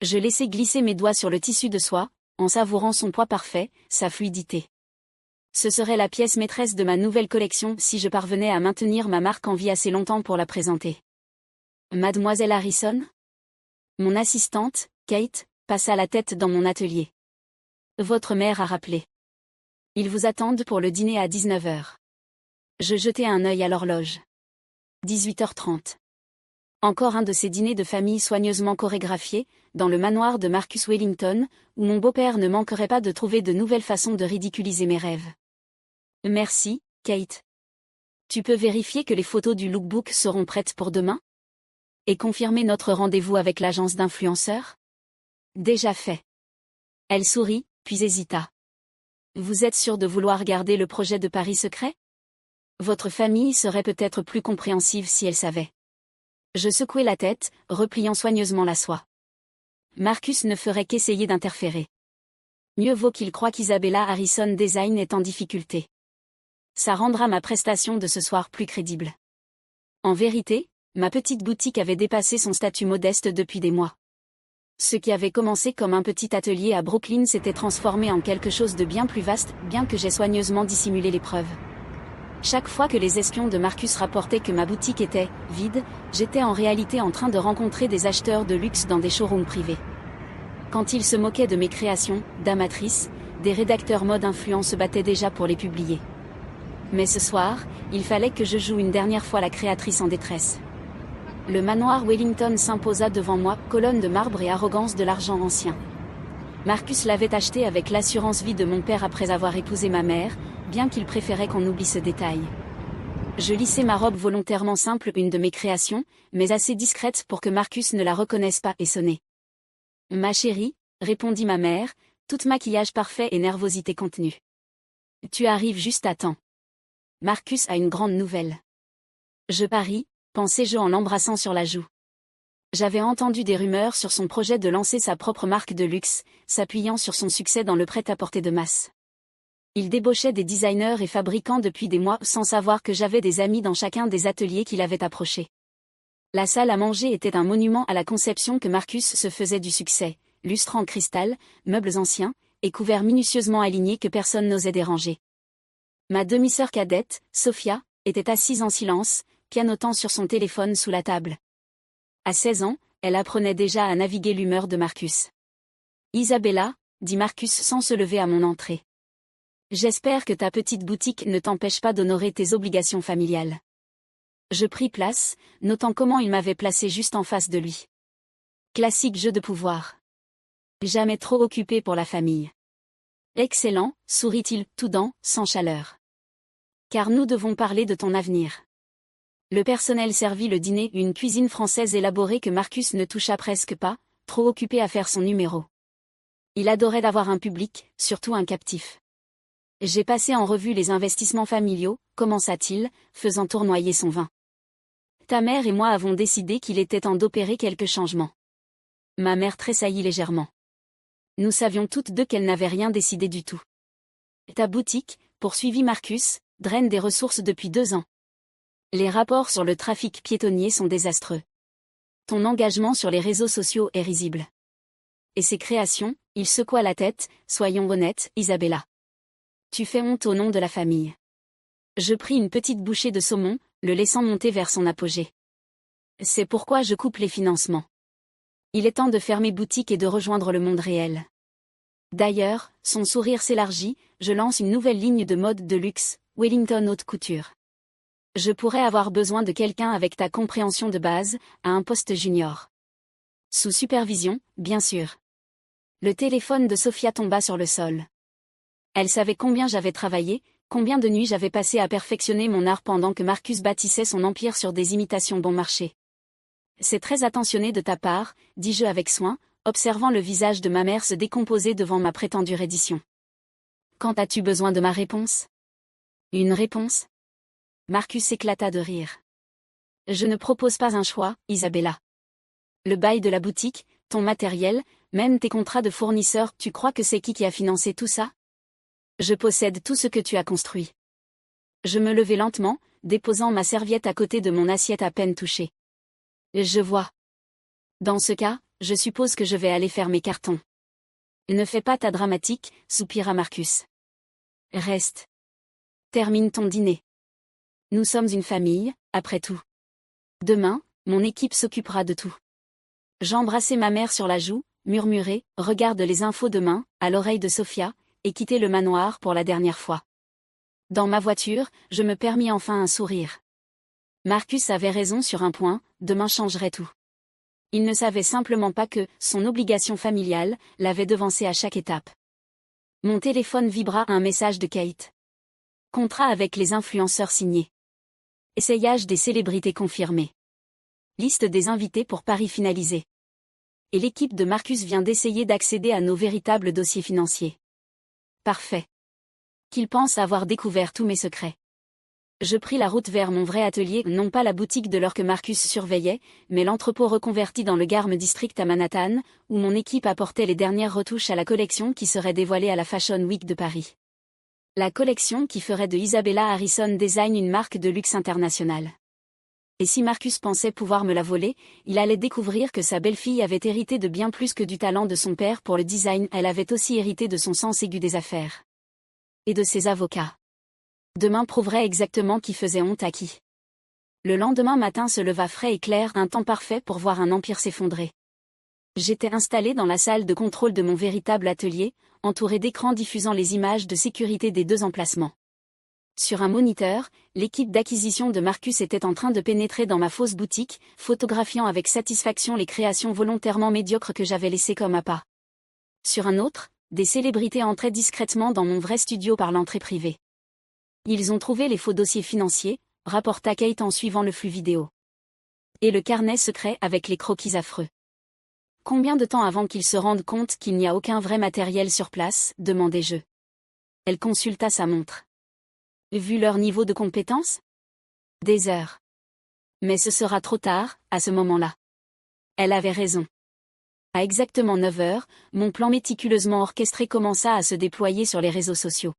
Je laissai glisser mes doigts sur le tissu de soie, en savourant son poids parfait, sa fluidité. Ce serait la pièce maîtresse de ma nouvelle collection si je parvenais à maintenir ma marque en vie assez longtemps pour la présenter. Mademoiselle Harrison ? Mon assistante, Kate, passa la tête dans mon atelier. Votre mère a rappelé. Ils vous attendent pour le dîner à 19h. Je jetai un œil à l'horloge. 18h30. Encore un de ces dîners de famille soigneusement chorégraphiés, dans le manoir de Marcus Wellington, où mon beau-père ne manquerait pas de trouver de nouvelles façons de ridiculiser mes rêves. Merci, Kate. Tu peux vérifier que les photos du lookbook seront prêtes pour demain ? Et confirmer notre rendez-vous avec l'agence d'influenceurs ? Déjà fait. Elle sourit, puis hésita. Vous êtes sûr de vouloir garder le projet de Paris secret ? Votre famille serait peut-être plus compréhensive si elle savait. Je secouai la tête, repliant soigneusement la soie. Marcus ne ferait qu'essayer d'interférer. Mieux vaut qu'il croie qu'Isabella Harrison Design est en difficulté. Ça rendra ma prestation de ce soir plus crédible. En vérité, ma petite boutique avait dépassé son statut modeste depuis des mois. Ce qui avait commencé comme un petit atelier à Brooklyn s'était transformé en quelque chose de bien plus vaste, bien que j'aie soigneusement dissimulé les preuves. Chaque fois que les espions de Marcus rapportaient que ma boutique était vide, j'étais en réalité en train de rencontrer des acheteurs de luxe dans des showrooms privés. Quand ils se moquaient de mes créations, d'amatrices, des rédacteurs mode influents se battaient déjà pour les publier. Mais ce soir, il fallait que je joue une dernière fois la créatrice en détresse. Le manoir Wellington s'imposa devant moi, colonne de marbre et arrogance de l'argent ancien. Marcus l'avait acheté avec l'assurance vie de mon père après avoir épousé ma mère, bien qu'il préférait qu'on oublie ce détail. Je lissai ma robe volontairement simple, une de mes créations, mais assez discrète pour que Marcus ne la reconnaisse pas et sonnai. Ma chérie, répondit ma mère, toute maquillage parfait et nervosité contenue. Tu arrives juste à temps. Marcus a une grande nouvelle. Je parie, pensai-je en l'embrassant sur la joue. J'avais entendu des rumeurs sur son projet de lancer sa propre marque de luxe, s'appuyant sur son succès dans le prêt-à-porter de masse. Il débauchait des designers et fabricants depuis des mois sans savoir que j'avais des amis dans chacun des ateliers qu'il avait approchés. La salle à manger était un monument à la conception que Marcus se faisait du succès, lustres en cristal, meubles anciens, et couverts minutieusement alignés que personne n'osait déranger. Ma demi-sœur cadette, Sophia, était assise en silence, pianotant sur son téléphone sous la table. À 16 ans, elle apprenait déjà à naviguer l'humeur de Marcus. Isabella, dit Marcus sans se lever à mon entrée. J'espère que ta petite boutique ne t'empêche pas d'honorer tes obligations familiales. Je pris place, notant comment il m'avait placé juste en face de lui. Classique jeu de pouvoir. Jamais trop occupé pour la famille. Excellent, sourit-il, tout dents, sans chaleur. Car nous devons parler de ton avenir. Le personnel servit le dîner, une cuisine française élaborée que Marcus ne toucha presque pas, trop occupé à faire son numéro. Il adorait d'avoir un public, surtout un captif. J'ai passé en revue les investissements familiaux, commença-t-il, faisant tournoyer son vin. Ta mère et moi avons décidé qu'il était temps d'opérer quelques changements. Ma mère tressaillit légèrement. Nous savions toutes deux qu'elle n'avait rien décidé du tout. Ta boutique, poursuivit Marcus, draine des ressources depuis 2 ans. Les rapports sur le trafic piétonnier sont désastreux. Ton engagement sur les réseaux sociaux est risible. Et ses créations, il secoua la tête, soyons honnêtes, Isabella. Tu fais honte au nom de la famille. Je pris une petite bouchée de saumon, le laissant monter vers son apogée. C'est pourquoi je coupe les financements. Il est temps de fermer boutique et de rejoindre le monde réel. D'ailleurs, son sourire s'élargit, je lance une nouvelle ligne de mode de luxe, Wellington Haute Couture. Je pourrais avoir besoin de quelqu'un avec ta compréhension de base, à un poste junior. Sous supervision, bien sûr. Le téléphone de Sophia tomba sur le sol. Elle savait combien j'avais travaillé, combien de nuits j'avais passé à perfectionner mon art pendant que Marcus bâtissait son empire sur des imitations bon marché. C'est très attentionné de ta part, dis-je avec soin, observant le visage de ma mère se décomposer devant ma prétendue reddition. Quand as-tu besoin de ma réponse ? Une réponse ? Marcus éclata de rire. Je ne propose pas un choix, Isabella. Le bail de la boutique, ton matériel, même tes contrats de fournisseurs, tu crois que c'est qui a financé tout ça ? Je possède tout ce que tu as construit. Je me levai lentement, déposant ma serviette à côté de mon assiette à peine touchée. Je vois. Dans ce cas, je suppose que je vais aller faire mes cartons. Ne fais pas ta dramatique, soupira Marcus. Reste. Termine ton dîner. Nous sommes une famille, après tout. Demain, mon équipe s'occupera de tout. J'embrassai ma mère sur la joue, murmurai, regarde les infos demain, à l'oreille de Sophia, et quittai le manoir pour la dernière fois. Dans ma voiture, je me permis enfin un sourire. Marcus avait raison sur un point, demain changerait tout. Il ne savait simplement pas que, son obligation familiale, l'avait devancé à chaque étape. Mon téléphone vibra un message de Kate. Contrat avec les influenceurs signés. Essayage des célébrités confirmé. Liste des invités pour Paris finalisée. Et l'équipe de Marcus vient d'essayer d'accéder à nos véritables dossiers financiers. Parfait. Qu'il pense avoir découvert tous mes secrets. Je pris la route vers mon vrai atelier, non pas la boutique de l'heure que Marcus surveillait, mais l'entrepôt reconverti dans le Garment District à Manhattan, où mon équipe apportait les dernières retouches à la collection qui serait dévoilée à la Fashion Week de Paris. La collection qui ferait de Isabella Harrison Design une marque de luxe internationale. Et si Marcus pensait pouvoir me la voler, il allait découvrir que sa belle-fille avait hérité de bien plus que du talent de son père pour le design, elle avait aussi hérité de son sens aigu des affaires. Et de ses avocats. Demain prouverait exactement qui faisait honte à qui. Le lendemain matin se leva frais et clair, un temps parfait pour voir un empire s'effondrer. J'étais installé dans la salle de contrôle de mon véritable atelier, entouré d'écrans diffusant les images de sécurité des deux emplacements. Sur un moniteur, l'équipe d'acquisition de Marcus était en train de pénétrer dans ma fausse boutique, photographiant avec satisfaction les créations volontairement médiocres que j'avais laissées comme appât. Sur un autre, des célébrités entraient discrètement dans mon vrai studio par l'entrée privée. Ils ont trouvé les faux dossiers financiers, rapporta Kate en suivant le flux vidéo. Et le carnet secret avec les croquis affreux. Combien de temps avant qu'ils se rendent compte qu'il n'y a aucun vrai matériel sur place, demandai-je. Elle consulta sa montre. Vu leur niveau de compétence ? Des heures. Mais ce sera trop tard, à ce moment-là. Elle avait raison. À exactement 9 heures, mon plan méticuleusement orchestré commença à se déployer sur les réseaux sociaux.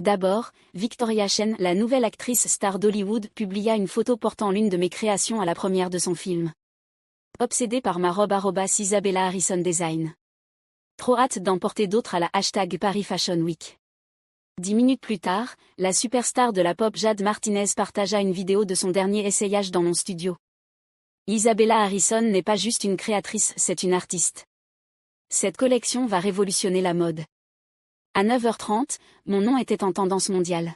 D'abord, Victoria Chen, la nouvelle actrice star d'Hollywood, publia une photo portant l'une de mes créations à la première de son film. Obsédée par ma robe @Isabella Harrison Design. Trop hâte d'en porter d'autres à la #Paris Fashion Week. 10 minutes plus tard, la superstar de la pop Jade Martinez partagea une vidéo de son dernier essayage dans mon studio. Isabella Harrison n'est pas juste une créatrice, c'est une artiste. Cette collection va révolutionner la mode. À 9h30, mon nom était en tendance mondiale.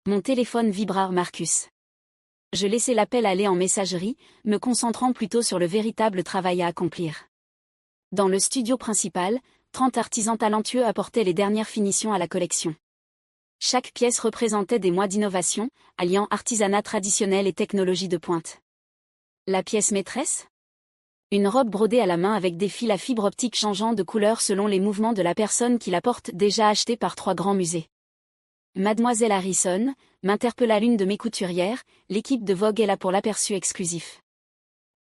Mon téléphone vibra, Marcus. Je laissai l'appel aller en messagerie, me concentrant plutôt sur le véritable travail à accomplir. Dans le studio principal, 30 artisans talentueux apportaient les dernières finitions à la collection. Chaque pièce représentait des mois d'innovation, alliant artisanat traditionnel et technologie de pointe. La pièce maîtresse ? Une robe brodée à la main avec des fils à fibre optique changeant de couleur selon les mouvements de la personne qui la porte, déjà achetée par 3 grands musées. Mademoiselle Harrison, m'interpella l'une de mes couturières, l'équipe de Vogue est là pour l'aperçu exclusif.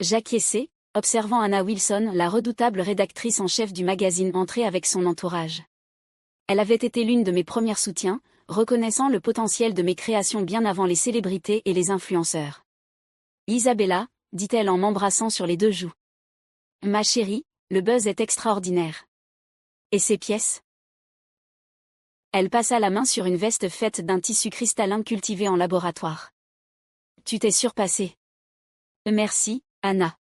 J'acquiesçai, observant Anna Wilson, la redoutable rédactrice en chef du magazine, entrer avec son entourage. Elle avait été l'une de mes premières soutiens, reconnaissant le potentiel de mes créations bien avant les célébrités et les influenceurs. Isabella, dit-elle en m'embrassant sur les 2 joues. Ma chérie, le buzz est extraordinaire. Et ces pièces ? Elle passa la main sur une veste faite d'un tissu cristallin cultivé en laboratoire. Tu t'es surpassée. Merci, Anna.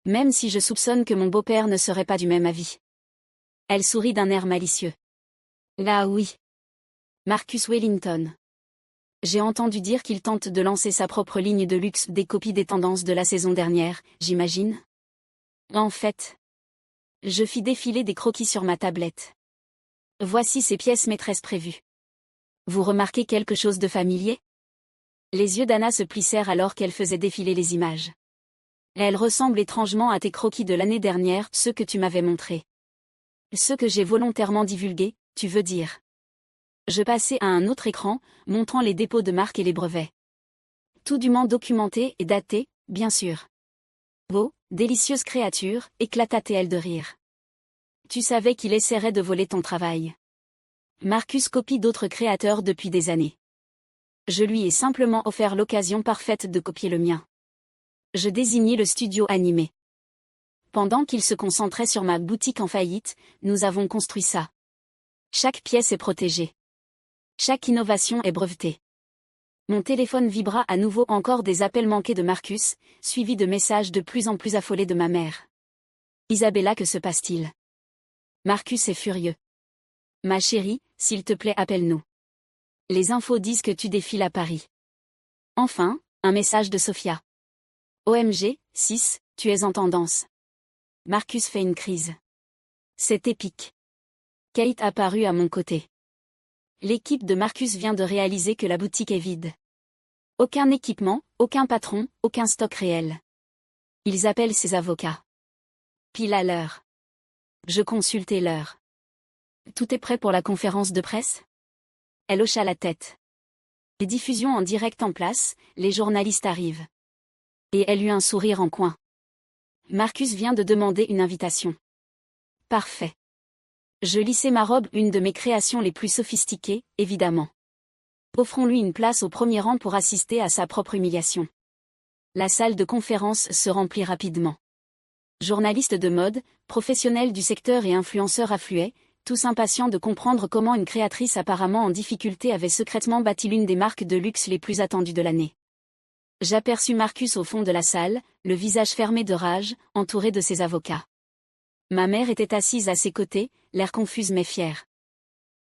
Même si je soupçonne que mon beau-père ne serait pas du même avis. Elle sourit d'un air malicieux. Là oui. Marcus Wellington. J'ai entendu dire qu'il tente de lancer sa propre ligne de luxe, des copies des tendances de la saison dernière, j'imagine. En fait, je fis défiler des croquis sur ma tablette. Voici ces pièces maîtresses prévues. Vous remarquez quelque chose de familier ? Les yeux d'Anna se plissèrent alors qu'elle faisait défiler les images. Elles ressemblent étrangement à tes croquis de l'année dernière, ceux que tu m'avais montrés. Ceux que j'ai volontairement divulgués, tu veux dire. Je passai à un autre écran, montrant les dépôts de marque et les brevets. Tout dûment documenté et daté, bien sûr. Oh, délicieuse créature, éclata-t-elle de rire. Tu savais qu'il essaierait de voler ton travail. Marcus copie d'autres créateurs depuis des années. Je lui ai simplement offert l'occasion parfaite de copier le mien. Je désignai le studio animé. Pendant qu'il se concentrait sur ma boutique en faillite, nous avons construit ça. Chaque pièce est protégée. Chaque innovation est brevetée. Mon téléphone vibra à nouveau, encore des appels manqués de Marcus, suivis de messages de plus en plus affolés de ma mère. Isabella, que se passe-t-il? Marcus est furieux. Ma chérie, s'il te plaît, appelle-nous. Les infos disent que tu défiles à Paris. Enfin, un message de Sophia. OMG, 6, tu es en tendance. Marcus fait une crise. C'est épique. Kate apparut à mon côté. L'équipe de Marcus vient de réaliser que la boutique est vide. Aucun équipement, aucun patron, aucun stock réel. Ils appellent ses avocats. Pile à l'heure. Je consultais l'heure. Tout est prêt pour la conférence de presse? Elle hocha la tête. Les diffusions en direct en place, les journalistes arrivent. Et elle eut un sourire en coin. Marcus vient de demander une invitation. Parfait. Je lissai ma robe, une de mes créations les plus sophistiquées, évidemment. Offrons-lui une place au premier rang pour assister à sa propre humiliation. La salle de conférence se remplit rapidement. Journalistes de mode, professionnels du secteur et influenceurs affluaient, tous impatients de comprendre comment une créatrice apparemment en difficulté avait secrètement bâti l'une des marques de luxe les plus attendues de l'année. J'aperçus Marcus au fond de la salle, le visage fermé de rage, entouré de ses avocats. Ma mère était assise à ses côtés, l'air confuse mais fière.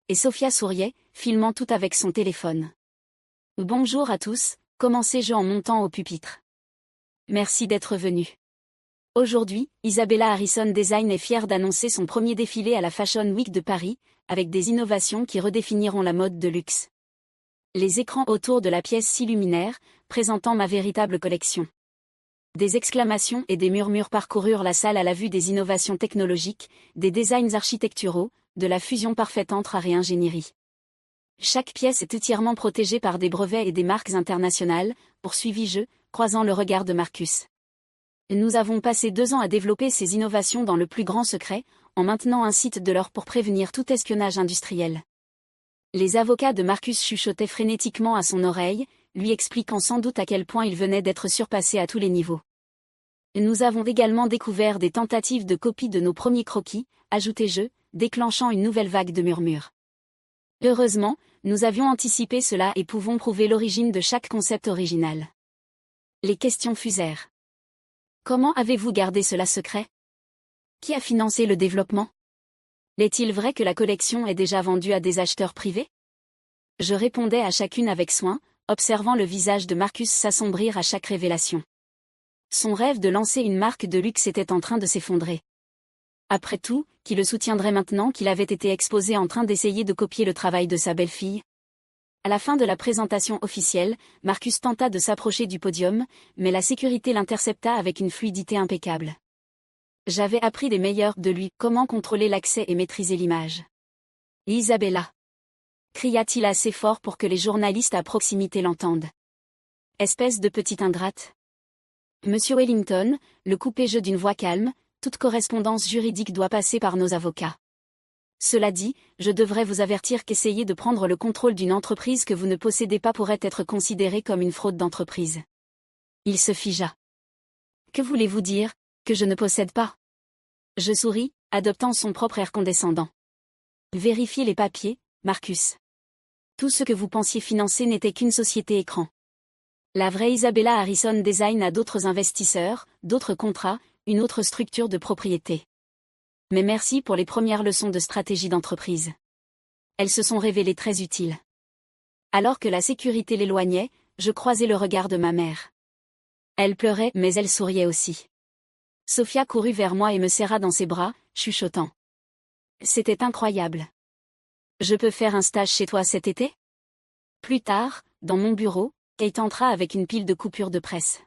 Et Sophia souriait, filmant tout avec son téléphone. Bonjour à tous, commençai-je en montant au pupitre. Merci d'être venu. Aujourd'hui, Isabella Harrison Design est fière d'annoncer son premier défilé à la Fashion Week de Paris, avec des innovations qui redéfiniront la mode de luxe. Les écrans autour de la pièce s'illuminèrent, présentant ma véritable collection. Des exclamations et des murmures parcoururent la salle à la vue des innovations technologiques, des designs architecturaux, de la fusion parfaite entre art et ingénierie. Chaque pièce est entièrement protégée par des brevets et des marques internationales, poursuivis-je, croisant le regard de Marcus. Nous avons passé 2 ans à développer ces innovations dans le plus grand secret, en maintenant un site de l'or pour prévenir tout espionnage industriel. Les avocats de Marcus chuchotaient frénétiquement à son oreille, lui expliquant sans doute à quel point il venait d'être surpassé à tous les niveaux. Nous avons également découvert des tentatives de copie de nos premiers croquis, ajoutai-je, déclenchant une nouvelle vague de murmures. Heureusement, nous avions anticipé cela et pouvons prouver l'origine de chaque concept original. Les questions fusèrent. Comment avez-vous gardé cela secret? Qui a financé le développement? Est-il vrai que la collection est déjà vendue à des acheteurs privés? Je répondais à chacune avec soin, observant le visage de Marcus s'assombrir à chaque révélation. Son rêve de lancer une marque de luxe était en train de s'effondrer. Après tout, qui le soutiendrait maintenant qu'il avait été exposé en train d'essayer de copier le travail de sa belle-fille? À la fin de la présentation officielle, Marcus tenta de s'approcher du podium, mais la sécurité l'intercepta avec une fluidité impeccable. J'avais appris des meilleurs de lui comment contrôler l'accès et maîtriser l'image. Isabella! Cria-t-il assez fort pour que les journalistes à proximité l'entendent. Espèce de petite ingrate. Monsieur Wellington, le coupai-je d'une voix calme, toute correspondance juridique doit passer par nos avocats. Cela dit, je devrais vous avertir qu'essayer de prendre le contrôle d'une entreprise que vous ne possédez pas pourrait être considéré comme une fraude d'entreprise. Il se figea. Que voulez-vous dire, que je ne possède pas? Je souris, adoptant son propre air condescendant. Vérifiez les papiers, Marcus. Tout ce que vous pensiez financer n'était qu'une société écran. La vraie Isabella Harrison Design a d'autres investisseurs, d'autres contrats, une autre structure de propriété. Mais merci pour les premières leçons de stratégie d'entreprise. Elles se sont révélées très utiles. Alors que la sécurité l'éloignait, je croisai le regard de ma mère. Elle pleurait, mais elle souriait aussi. Sophia courut vers moi et me serra dans ses bras, chuchotant. C'était incroyable. Je peux faire un stage chez toi cet été? Plus tard, dans mon bureau, Kate entra avec une pile de coupures de presse.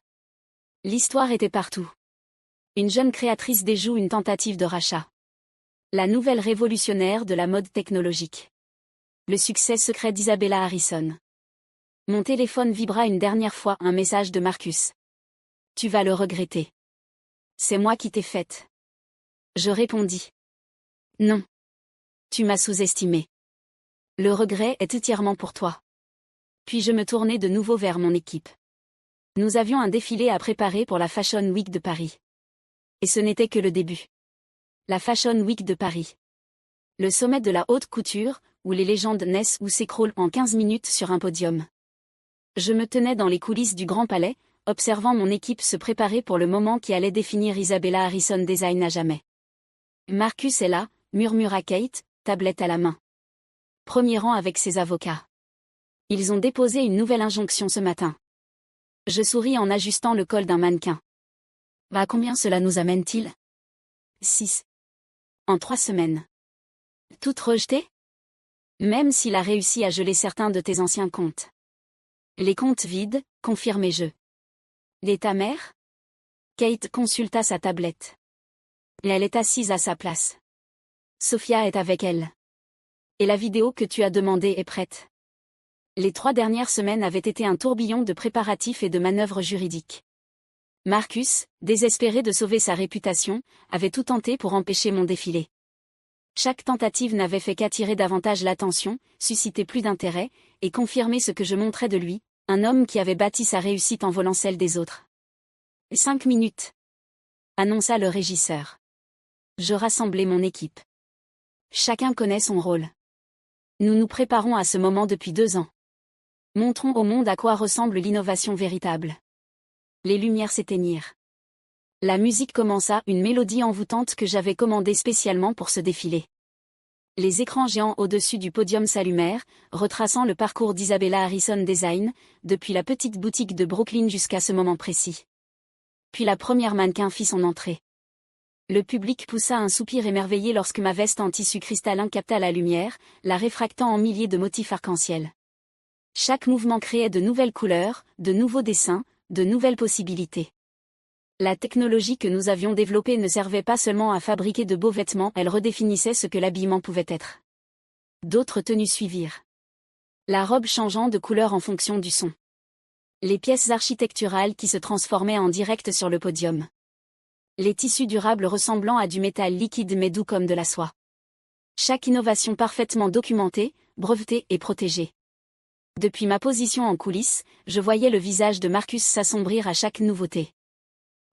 L'histoire était partout. Une jeune créatrice déjoue une tentative de rachat. La nouvelle révolutionnaire de la mode technologique. Le succès secret d'Isabella Harrison. Mon téléphone vibra une dernière fois, un message de Marcus. Tu vas le regretter. C'est moi qui t'ai faite. Je répondis. Non. Tu m'as sous-estimé. Le regret est entièrement pour toi. Puis je me tournai de nouveau vers mon équipe. Nous avions un défilé à préparer pour la Fashion Week de Paris. Et ce n'était que le début. La Fashion Week de Paris. Le sommet de la haute couture, où les légendes naissent ou s'écroulent en 15 minutes sur un podium. Je me tenais dans les coulisses du Grand Palais, observant mon équipe se préparer pour le moment qui allait définir Isabella Harrison Design à jamais. Marcus est là, murmura Kate, tablette à la main. Premier rang avec ses avocats. Ils ont déposé une nouvelle injonction ce matin. Je souris en ajustant le col d'un mannequin. À combien cela nous amène-t-il ? 6. En 3 semaines. Toutes rejetées ? Même s'il a réussi à geler certains de tes anciens comptes. Les comptes vides, confirmai-je. Et ta mère ? Kate consulta sa tablette. Elle est assise à sa place. Sophia est avec elle. Et la vidéo que tu as demandée est prête. Les 3 dernières semaines avaient été un tourbillon de préparatifs et de manœuvres juridiques. Marcus, désespéré de sauver sa réputation, avait tout tenté pour empêcher mon défilé. Chaque tentative n'avait fait qu'attirer davantage l'attention, susciter plus d'intérêt, et confirmer ce que je montrais de lui, un homme qui avait bâti sa réussite en volant celle des autres. 5 minutes, annonça le régisseur. Je rassemblai mon équipe. Chacun connaît son rôle. Nous nous préparons à ce moment depuis 2 ans. Montrons au monde à quoi ressemble l'innovation véritable. Les lumières s'éteignirent. La musique commença, une mélodie envoûtante que j'avais commandée spécialement pour ce défilé. Les écrans géants au-dessus du podium s'allumèrent, retraçant le parcours d'Isabella Harrison Design, depuis la petite boutique de Brooklyn jusqu'à ce moment précis. Puis la première mannequin fit son entrée. Le public poussa un soupir émerveillé lorsque ma veste en tissu cristallin capta la lumière, la réfractant en milliers de motifs arc-en-ciel. Chaque mouvement créait de nouvelles couleurs, de nouveaux dessins, de nouvelles possibilités. La technologie que nous avions développée ne servait pas seulement à fabriquer de beaux vêtements, elle redéfinissait ce que l'habillement pouvait être. D'autres tenues suivirent. La robe changeant de couleur en fonction du son. Les pièces architecturales qui se transformaient en direct sur le podium. Les tissus durables ressemblant à du métal liquide mais doux comme de la soie. Chaque innovation parfaitement documentée, brevetée et protégée. Depuis ma position en coulisses, je voyais le visage de Marcus s'assombrir à chaque nouveauté.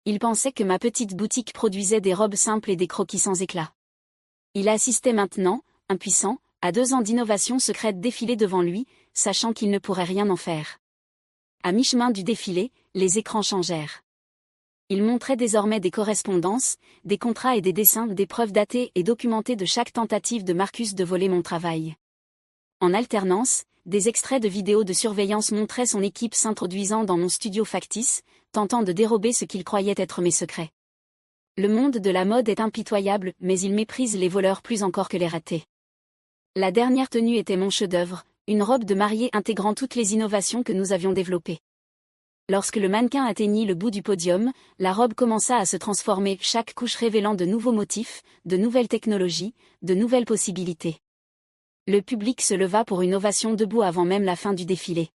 Il pensait que ma petite boutique produisait des robes simples et des croquis sans éclat. Il assistait maintenant, impuissant, à 2 ans d'innovation secrète défiler devant lui, sachant qu'il ne pourrait rien en faire. À mi-chemin du défilé, les écrans changèrent. Il montrait désormais des correspondances, des contrats et des dessins, des preuves datées et documentées de chaque tentative de Marcus de voler mon travail. En alternance, des extraits de vidéos de surveillance montraient son équipe s'introduisant dans mon studio factice, tentant de dérober ce qu'il croyait être mes secrets. Le monde de la mode est impitoyable, mais il méprise les voleurs plus encore que les ratés. La dernière tenue était mon chef-d'œuvre, une robe de mariée intégrant toutes les innovations que nous avions développées. Lorsque le mannequin atteignit le bout du podium, la robe commença à se transformer, chaque couche révélant de nouveaux motifs, de nouvelles technologies, de nouvelles possibilités. Le public se leva pour une ovation debout avant même la fin du défilé.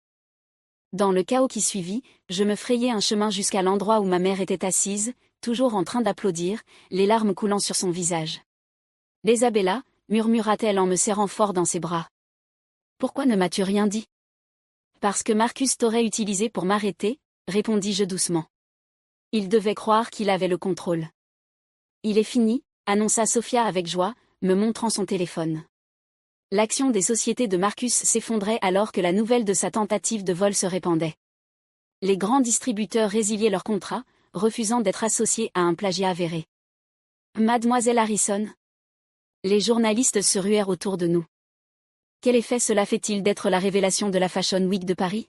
Dans le chaos qui suivit, je me frayai un chemin jusqu'à l'endroit où ma mère était assise, toujours en train d'applaudir, les larmes coulant sur son visage. « Isabella » murmura-t-elle en me serrant fort dans ses bras. « Pourquoi ne m'as-tu rien dit ?»« Parce que Marcus t'aurait utilisé pour m'arrêter, » répondis-je doucement. Il devait croire qu'il avait le contrôle. « Il est fini » annonça Sophia avec joie, me montrant son téléphone. L'action des sociétés de Marcus s'effondrait alors que la nouvelle de sa tentative de vol se répandait. Les grands distributeurs résiliaient leurs contrats, refusant d'être associés à un plagiat avéré. Mademoiselle Harrison. Les journalistes se ruèrent autour de nous. Quel effet cela fait-il d'être la révélation de la Fashion Week de Paris ?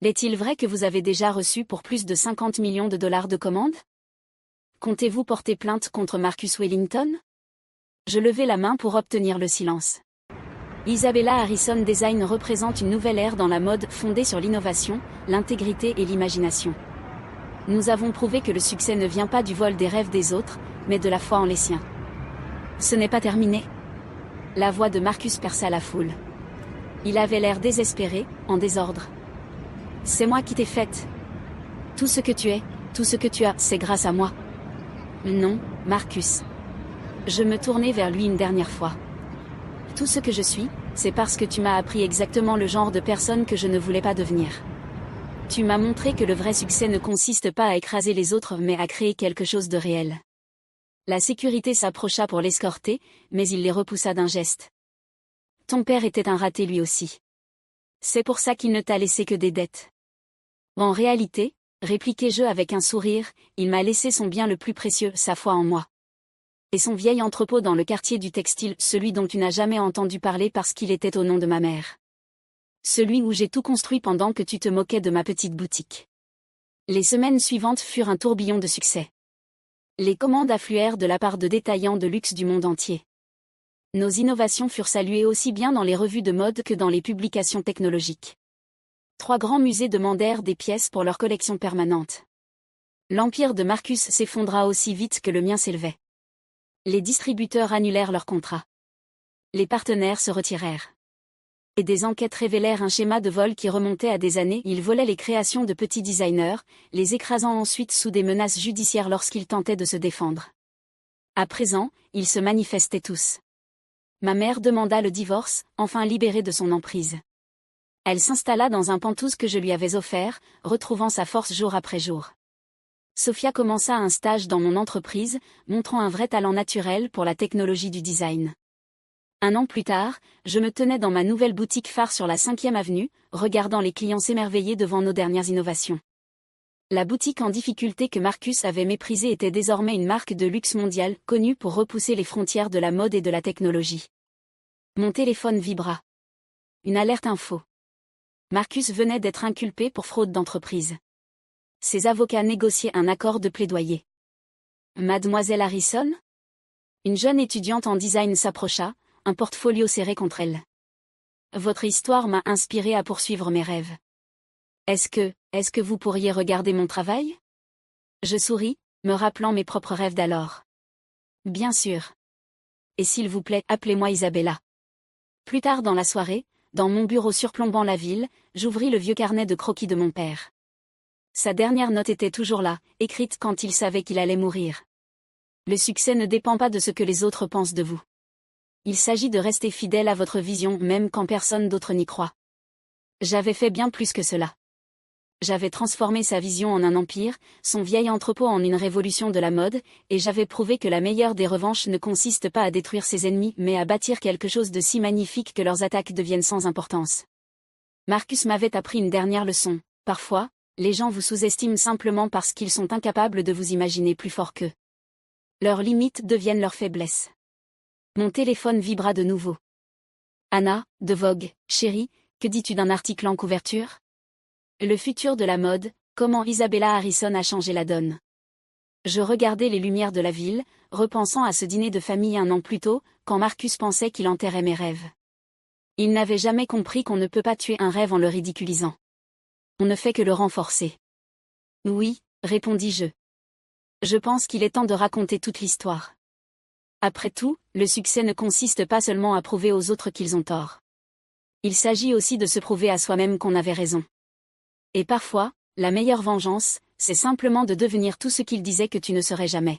Est-il vrai que vous avez déjà reçu pour plus de 50 millions de dollars de commandes ? Comptez-vous porter plainte contre Marcus Wellington ? Je levai la main pour obtenir le silence. Isabella Harrison Design représente une nouvelle ère dans la mode fondée sur l'innovation, l'intégrité et l'imagination. Nous avons prouvé que le succès ne vient pas du vol des rêves des autres, mais de la foi en les siens. Ce n'est pas terminé. La voix de Marcus perça la foule. Il avait l'air désespéré, en désordre. C'est moi qui t'ai faite. Tout ce que tu es, tout ce que tu as, c'est grâce à moi. Non, Marcus. Je me tournai vers lui une dernière fois. Tout ce que je suis, c'est parce que tu m'as appris exactement le genre de personne que je ne voulais pas devenir. Tu m'as montré que le vrai succès ne consiste pas à écraser les autres mais à créer quelque chose de réel. La sécurité s'approcha pour l'escorter, mais il les repoussa d'un geste. Ton père était un raté lui aussi. C'est pour ça qu'il ne t'a laissé que des dettes. En réalité, répliquai-je avec un sourire, il m'a laissé son bien le plus précieux, sa foi en moi. Et son vieil entrepôt dans le quartier du textile, celui dont tu n'as jamais entendu parler parce qu'il était au nom de ma mère. Celui où j'ai tout construit pendant que tu te moquais de ma petite boutique. Les semaines suivantes furent un tourbillon de succès. Les commandes affluèrent de la part de détaillants de luxe du monde entier. Nos innovations furent saluées aussi bien dans les revues de mode que dans les publications technologiques. 3 grands musées demandèrent des pièces pour leur collection permanente. L'empire de Marcus s'effondra aussi vite que le mien s'élevait. Les distributeurs annulèrent leurs contrats. Les partenaires se retirèrent. Et des enquêtes révélèrent un schéma de vol qui remontait à des années. Ils volaient les créations de petits designers, les écrasant ensuite sous des menaces judiciaires lorsqu'ils tentaient de se défendre. À présent, ils se manifestaient tous. Ma mère demanda le divorce, enfin libérée de son emprise. Elle s'installa dans un pantouse que je lui avais offert, retrouvant sa force jour après jour. Sophia commença un stage dans mon entreprise, montrant un vrai talent naturel pour la technologie du design. 1 an plus tard, je me tenais dans ma nouvelle boutique phare sur la 5e avenue, regardant les clients s'émerveiller devant nos dernières innovations. La boutique en difficulté que Marcus avait méprisée était désormais une marque de luxe mondiale, connue pour repousser les frontières de la mode et de la technologie. Mon téléphone vibra. Une alerte info. Marcus venait d'être inculpé pour fraude d'entreprise. Ses avocats négociaient un accord de plaidoyer. Mademoiselle Harrison ? Une jeune étudiante en design s'approcha, un portfolio serré contre elle. Votre histoire m'a inspiré à poursuivre mes rêves. Est-ce que vous pourriez regarder mon travail ? Je souris, me rappelant mes propres rêves d'alors. Bien sûr. Et s'il vous plaît, appelez-moi Isabella. Plus tard dans la soirée, dans mon bureau surplombant la ville, j'ouvris le vieux carnet de croquis de mon père. Sa dernière note était toujours là, écrite quand il savait qu'il allait mourir. Le succès ne dépend pas de ce que les autres pensent de vous. Il s'agit de rester fidèle à votre vision même quand personne d'autre n'y croit. J'avais fait bien plus que cela. J'avais transformé sa vision en un empire, son vieil entrepôt en une révolution de la mode, et j'avais prouvé que la meilleure des revanches ne consiste pas à détruire ses ennemis mais à bâtir quelque chose de si magnifique que leurs attaques deviennent sans importance. Marcus m'avait appris une dernière leçon. Parfois, les gens vous sous-estiment simplement parce qu'ils sont incapables de vous imaginer plus fort qu'eux. Leurs limites deviennent leurs faiblesses. Mon téléphone vibra de nouveau. Anna, de Vogue, chérie, que dis-tu d'un article en couverture ? Le futur de la mode, comment Isabella Harrison a changé la donne. Je regardais les lumières de la ville, repensant à ce dîner de famille 1 an plus tôt, quand Marcus pensait qu'il enterrait mes rêves. Il n'avait jamais compris qu'on ne peut pas tuer un rêve en le ridiculisant. On ne fait que le renforcer. Oui, répondis-je. Je pense qu'il est temps de raconter toute l'histoire. Après tout, le succès ne consiste pas seulement à prouver aux autres qu'ils ont tort. Il s'agit aussi de se prouver à soi-même qu'on avait raison. Et parfois, la meilleure vengeance, c'est simplement de devenir tout ce qu'ils disaient que tu ne serais jamais.